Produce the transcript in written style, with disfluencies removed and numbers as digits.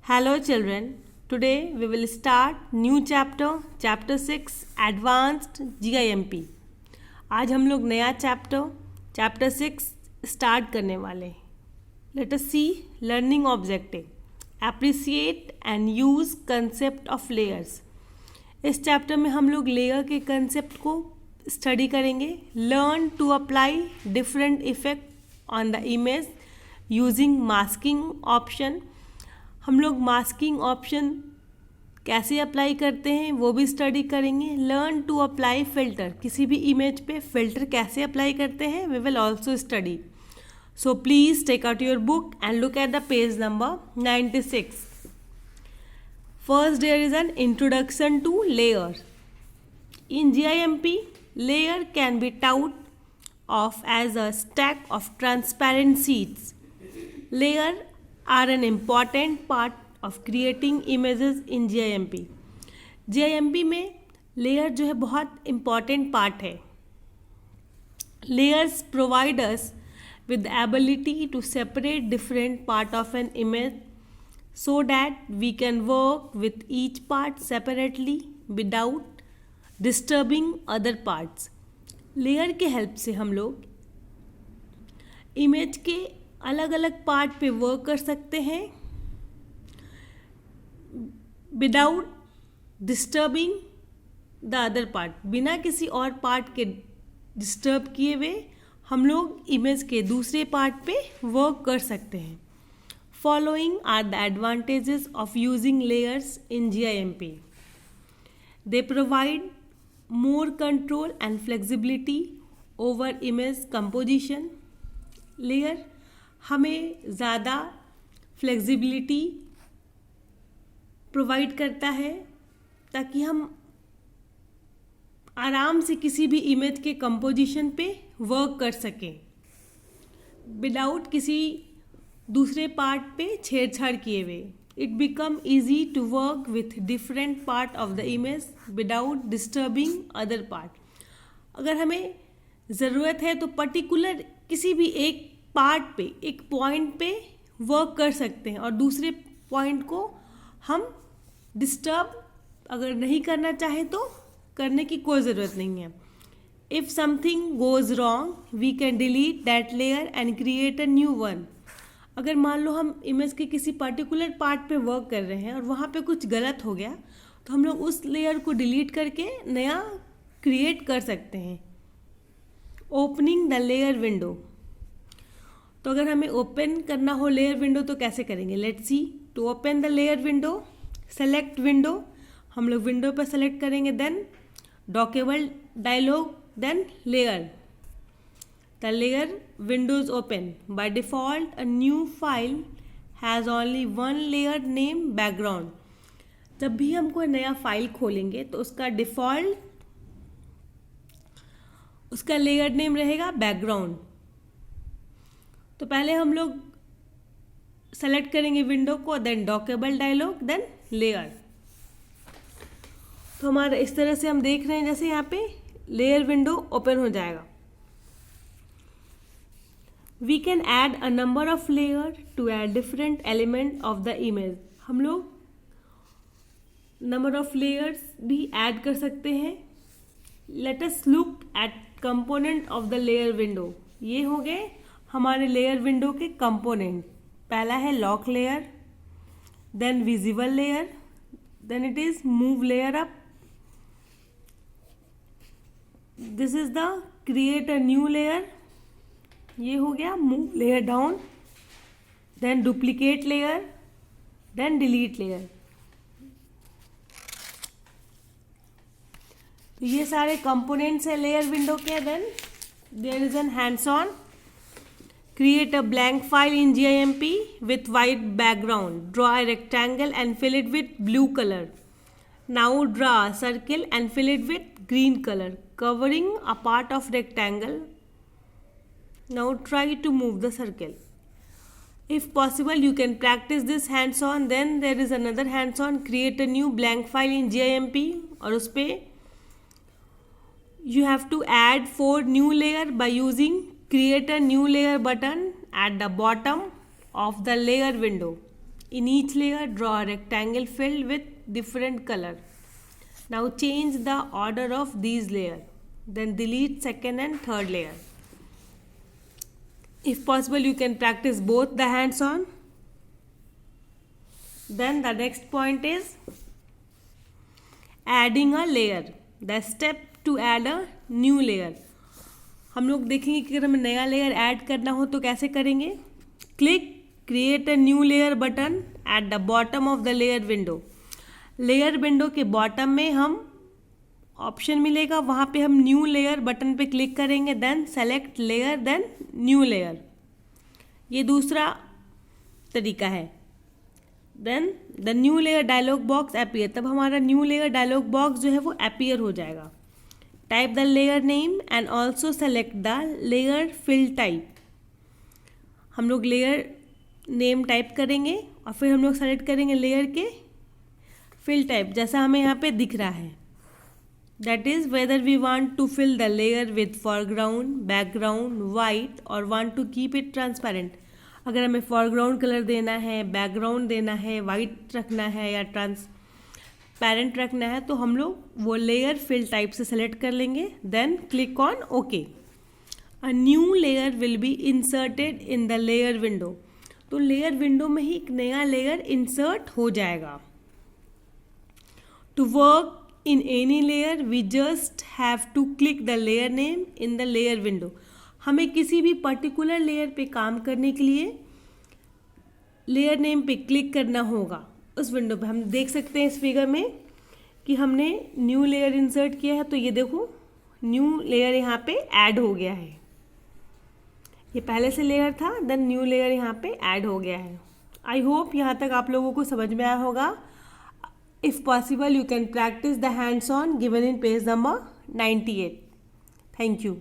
Hello children, today we will start new chapter 6 Advanced GIMP. आज हम लोग नया चैप्टर 6 स्टार्ट करने वाले हैं. Let us see learning objective. Appreciate and use concept of layers. इस चैप्टर में हम लोग लेयर के कंसेप्ट को स्टडी करेंगे. Learn to apply different effect on the image using masking option. हम लोग मास्किंग ऑप्शन कैसे अप्लाई करते हैं वो भी स्टडी करेंगे. लर्न टू अप्लाई फ़िल्टर, किसी भी इमेज पे फ़िल्टर कैसे अप्लाई करते हैं we will also study. So please take out your book and look at the page number 96. First, there is an introduction to layer. In GIMP, layer can be thought of as a stack of transparent sheets. Layer are an important part of creating images in GIMP. GIMP में layer जो है बहुत important part है. Layers provide us with the ability to separate different part of an image so that we can work with each part separately without disturbing other parts. Layer के help से हम लोग image के अलग अलग part पे work कर सकते हैं without disturbing the other part. बिना किसी और पार्ट के डिस्टर्ब किए हुए हम लोग इमेज के दूसरे पार्ट पे वर्क कर सकते हैं. Following are the advantages of using layers in GIMP. They provide more control and flexibility over image composition. Layer हमें ज़्यादा फ्लेक्सिबिलिटी प्रोवाइड करता है ताकि हम आराम से किसी भी इमेज के कंपोजिशन पे वर्क कर सकें विदाउट किसी दूसरे पार्ट पे छेड़छाड़ किए हुए. It become easy to work with different part of the image without disturbing other part. अगर हमें ज़रूरत है तो पर्टिकुलर किसी भी एक पार्ट पे एक पॉइंट पे वर्क कर सकते हैं और दूसरे पॉइंट को हम डिस्टर्ब अगर नहीं करना चाहें तो करने की कोई ज़रूरत नहीं है. If something goes wrong we can delete that layer and create a new one. अगर मान लो हम इमेज के किसी पर्टिकुलर पार्ट पे वर्क कर रहे हैं और वहाँ पे कुछ गलत हो गया तो हम लोग उस लेयर को डिलीट करके नया क्रिएट कर सकते हैं. Opening the layer window. तो अगर हमें ओपन करना हो लेयर विंडो तो कैसे करेंगे. Let's see. To open the layer window select window. हम लोग विंडो पर सेलेक्ट करेंगे. Then dockable dialog. Then layer. The layer windows open. By default, a new file has only one layer name background. जब भी हम कोई नया file खोलेंगे तो उसका डिफ़ॉल्ट उसका लेयर नेम रहेगा बैकग्राउंड. तो पहले हम लोग सेलेक्ट करेंगे विंडो को. Then dockable dialog. Then layer. तो हमारा इस तरह से हम देख रहे हैं जैसे यहाँ पे लेयर विंडो ओपन हो जाएगा. We can add a number of layer to add different element of the image. हम लोग number of layers भी add कर सकते हैं. Let us look at component of the layer window. ये हो गए हमारे layer window के component. पहला है lock layer, then visible layer, then it is move layer up. This is the create a new layer. ये हो गया move layer down. Then duplicate layer. Then delete layer. तो ये सारे कंपोनेंट्स हैं लेयर विंडो के. Then there is an hands on. Create a blank file in GIMP with white background. Draw a rectangle and fill it with blue colour. Now draw a circle and fill it with green colour covering a part of rectangle. Now try to move the circle. If possible, you can practice this hands-on. Then there is another hands-on. Create a new blank file in GIMP. और उस पे you have to add 4 new layer by using create a new layer button at the bottom of the layer window. In each layer, draw a rectangle filled with different color. Now change the order of these layers. Then delete second and third layer. If possible, you can practice both the hands on. Then the next point is adding a layer. The step to add a new layer. हम लोग देखेंगे कि अगर हमें नया layer add करना हो तो कैसे करेंगे. Click create a new layer button at the bottom of the layer window. Layer window के बॉटम में हम ऑप्शन मिलेगा, वहाँ पे हम न्यू लेयर बटन पे क्लिक करेंगे. Then select layer, then new layer. ये दूसरा तरीका है. Then the new layer dialog box appear. तब हमारा न्यू लेयर डायलॉग बॉक्स जो है वो अपीयर हो जाएगा. Type the layer name and also select the layer fill type. हम लोग लेयर नेम टाइप करेंगे और फिर हम लोग सेलेक्ट करेंगे लेयर के फिल टाइप, जैसा हमें यहाँ पे दिख रहा है. That is whether we want to fill the layer with foreground, background, white और want to keep it transparent. अगर हमें फॉरग्राउंड कलर देना है, बैकग्राउंड देना है, वाइट रखना है या ट्रांसपेरेंट रखना है, तो हम लोग वो लेयर फिल टाइप से सेलेक्ट कर लेंगे. Then click on okay. A new layer will be inserted in the layer window. तो लेयर विंडो में ही एक नया लेयर इंसर्ट हो जाएगा. To work in any layer we just have to click the layer name in the layer window. हमें किसी भी पर्टिकुलर लेयर पे काम करने के लिए लेयर नेम पे क्लिक करना होगा. उस विंडो पे हम देख सकते हैं इस फिगर में कि हमने न्यू लेयर इंसर्ट किया है. तो ये देखो न्यू लेयर यहाँ पे ऐड हो गया है. ये पहले से लेयर था, देन न्यू लेयर यहाँ पे ऐड हो गया है. आई होप यहाँ तक आप लोगों को समझ में आया होगा. If possible, you can practice the hands-on given in page number 98. Thank you.